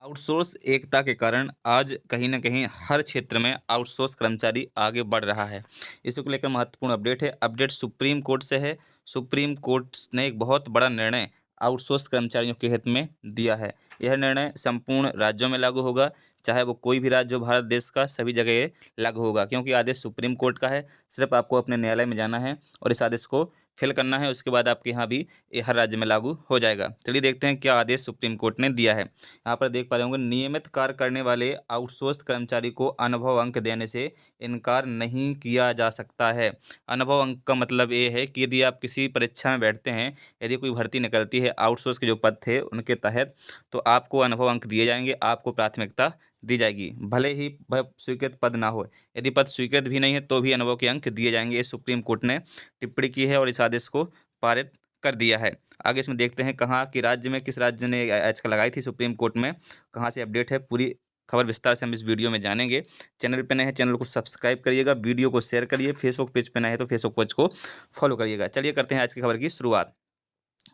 Outsource एकता के कारण आज कहीं न कहीं हर क्षेत्र में आउटसोर्स कर्मचारी आगे बढ़ रहा है। इसी को लेकर महत्वपूर्ण अपडेट है। अपडेट सुप्रीम कोर्ट से है। सुप्रीम कोर्ट ने एक बहुत बड़ा निर्णय आउटसोर्स कर्मचारियों के हित में दिया है। यह निर्णय संपूर्ण राज्यों में लागू होगा, चाहे वो कोई भी राज्य हो भारत देश का, सभी जगह ये लागू होगा क्योंकि आदेश सुप्रीम कोर्ट का है। सिर्फ आपको अपने न्यायालय में जाना है और इस आदेश को फिल करना है, उसके बाद आपके यहाँ भी ये हर राज्य में लागू हो जाएगा। चलिए देखते हैं क्या आदेश सुप्रीम कोर्ट ने दिया है। यहाँ पर देख पा रहे होंगे, नियमित कार्य करने वाले आउटसोर्स कर्मचारी को अनुभव अंक देने से इनकार नहीं किया जा सकता है। अनुभव अंक का मतलब ये है कि यदि आप किसी परीक्षा में बैठते हैं, यदि कोई भर्ती निकलती है आउटसोर्स के जो पद थे उनके तहत, तो आपको अनुभव अंक दिए जाएंगे, आपको प्राथमिकता दी जाएगी, भले ही वह स्वीकृत पद ना हो। यदि पद स्वीकृत भी नहीं है तो भी अनुभव के अंक दिए जाएंगे। इस सुप्रीम कोर्ट ने टिप्पणी की है और इस आदेश को पारित कर दिया है। आगे इसमें देखते हैं कहाँ कि राज्य में, किस राज्य ने याचिका लगाई थी सुप्रीम कोर्ट में, कहाँ से अपडेट है, पूरी खबर विस्तार से हम इस वीडियो में जानेंगे। चैनल पे नए हैं, चैनल को सब्सक्राइब करिएगा, वीडियो को शेयर करिए, फेसबुक पेज पे नए हैं तो फेसबुक पेज को फॉलो करिएगा। चलिए करते हैं आज की खबर की शुरुआत।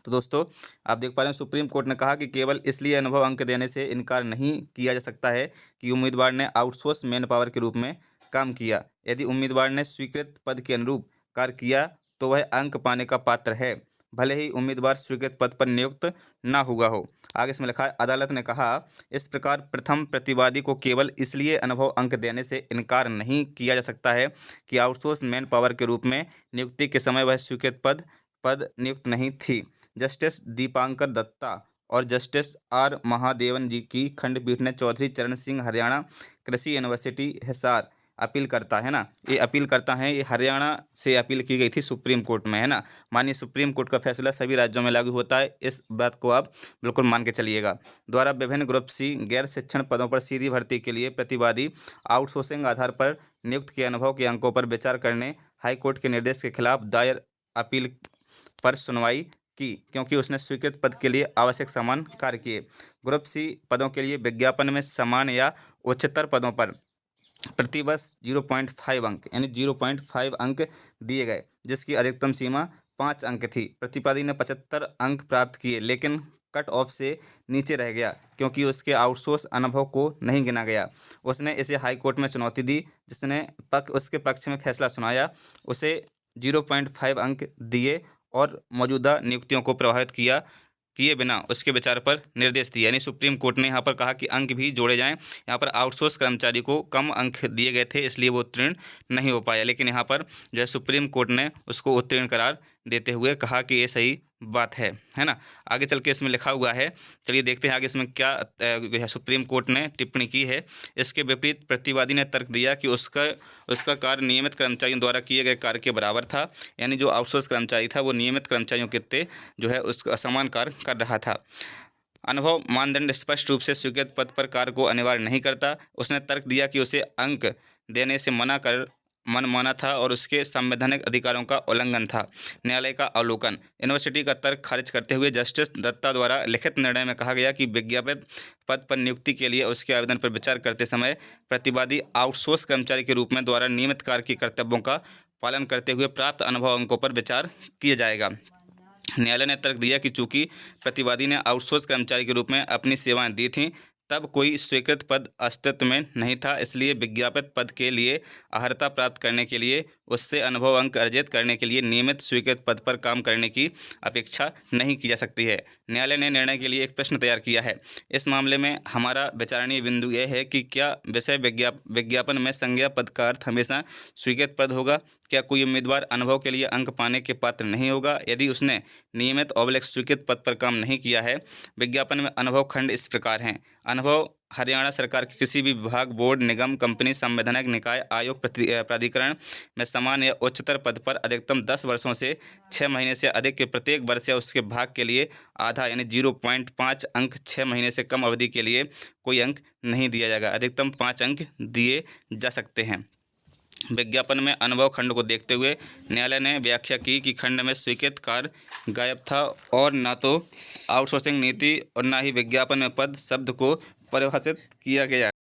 तो दोस्तों, आप देख पा रहे हैं सुप्रीम कोर्ट ने कहा कि केवल इसलिए अनुभव अंक देने से इनकार नहीं किया जा सकता है कि उम्मीदवार ने आउटसोर्स मैन पावर के रूप में काम किया। यदि उम्मीदवार ने स्वीकृत पद के अनुरूप कार्य किया तो वह अंक पाने का पात्र है, भले ही उम्मीदवार स्वीकृत पद पर नियुक्त ना हुआ हो। आगे इसमें लिखा है, अदालत ने कहा, इस प्रकार प्रथम प्रतिवादी को केवल इसलिए अनुभव अंक देने से इनकार नहीं किया जा सकता है कि आउटसोर्स मैन पावर के रूप में नियुक्ति के समय वह स्वीकृत पद नियुक्त नहीं थी। जस्टिस दीपांकर दत्ता और जस्टिस आर महादेवन जी की खंडपीठ ने चौधरी चरण सिंह हरियाणा कृषि यूनिवर्सिटी हिसार अपील करता है ना, ये अपील करता है, ये हरियाणा से अपील की गई थी सुप्रीम कोर्ट में, है ना। मानिए सुप्रीम कोर्ट का फैसला सभी राज्यों में लागू होता है, इस बात को आप बिल्कुल मान के चलिएगा। द्वारा विभिन्न ग्रुप सी गैर शिक्षण पदों पर सीधी भर्ती के लिए प्रतिवादी आउटसोर्सिंग आधार पर नियुक्त के अनुभव के अंकों पर विचार करने हाईकोर्ट के निर्देश के खिलाफ दायर अपील पर सुनवाई की, क्योंकि उसने स्वीकृत पद के लिए आवश्यक समान कार्य किए। ग्रुप सी पदों के लिए विज्ञापन में समान या उच्चतर पदों पर प्रतिवर्ष 0.5 अंक यानी 0.5 अंक दिए गए, जिसकी अधिकतम सीमा 5 अंक थी। प्रतिवादी ने 75 अंक प्राप्त किए लेकिन कट ऑफ से नीचे रह गया क्योंकि उसके आउटसोर्स अनुभव को नहीं गिना गया। उसने इसे हाई कोर्ट में चुनौती दी, जिसने उसके पक्ष में फैसला सुनाया। उसे 0.5 अंक दिए और मौजूदा नियुक्तियों को प्रभावित किए बिना उसके विचार पर निर्देश दिया। यानी सुप्रीम कोर्ट ने यहाँ पर कहा कि अंक भी जोड़े जाएं। यहाँ पर आउटसोर्स कर्मचारी को कम अंक दिए गए थे, इसलिए वो उत्तीर्ण नहीं हो पाया, लेकिन यहाँ पर जो है सुप्रीम कोर्ट ने उसको उत्तीर्ण करार देते हुए कहा कि ये सही बात है ना। आगे चल के इसमें लिखा हुआ है, चलिए देखते हैं आगे इसमें क्या सुप्रीम कोर्ट ने टिप्पणी की है। इसके विपरीत प्रतिवादी ने तर्क दिया कि उसका कार्य नियमित कर्मचारियों द्वारा किए गए कार्य के बराबर था, यानी जो आउटसोर्स कर्मचारी था वो नियमित कर्मचारियों के जो है उसका समान कार्य कर रहा था। अनुभव मानदंड स्पष्ट रूप से स्वीकृत पद पर कार्य को अनिवार्य नहीं करता। उसने तर्क दिया कि उसे अंक देने से मना कर मनमाना था और उसके संवैधानिक अधिकारों का उल्लंघन था। न्यायालय का अवलोकन। यूनिवर्सिटी का तर्क खारिज करते हुए जस्टिस दत्ता द्वारा लिखित निर्णय में कहा गया कि विज्ञापित पद पर नियुक्ति के लिए उसके आवेदन पर विचार करते समय प्रतिवादी आउटसोर्स कर्मचारी के रूप में द्वारा नियमित कार्य के कर्तव्यों का पालन करते हुए प्राप्त अनुभव अंकों पर विचार किया जाएगा। न्यायालय ने तर्क दिया कि चूंकि प्रतिवादी ने आउटसोर्स कर्मचारी के रूप में अपनी सेवाएं दी थीं, तब कोई स्वीकृत पद अस्तित्व में नहीं था, इसलिए विज्ञापित पद के लिए अर्हता प्राप्त करने के लिए उससे अनुभव अंक अर्जित करने के लिए नियमित स्वीकृत पद पर काम करने की अपेक्षा नहीं की जा सकती है। न्यायालय ने निर्णय के लिए एक प्रश्न तैयार किया है। इस मामले में हमारा विचारणीय बिंदु यह है कि क्या विषय विज्ञापन में संज्ञा पद का अर्थ हमेशा स्वीकृत पद होगा? क्या कोई उम्मीदवार अनुभव के लिए अंक पाने के पात्र नहीं होगा यदि उसने नियमित स्वीकृत पद पर काम नहीं किया है? विज्ञापन में अनुभव खंड इस प्रकार हैं। अनुभव हरियाणा सरकार के किसी भी विभाग, बोर्ड, निगम, कंपनी, संवैधानिक निकाय, आयोग, प्राधिकरण में समान या उच्चतर पद पर अधिकतम 10 वर्षों से 6 महीने से अधिक के प्रत्येक वर्ष या उसके भाग के लिए आधा यानी 0.5 अंक, 6 महीने से कम अवधि के लिए कोई अंक नहीं दिया जाएगा, अधिकतम 5 अंक दिए जा सकते हैं। विज्ञापन में अनुभव खंड को देखते हुए न्यायालय ने व्याख्या की कि खंड में स्वीकृत कार्य गायब था और न तो आउटसोर्सिंग नीति और न ही विज्ञापन में पद शब्द को परिभाषित किया गया।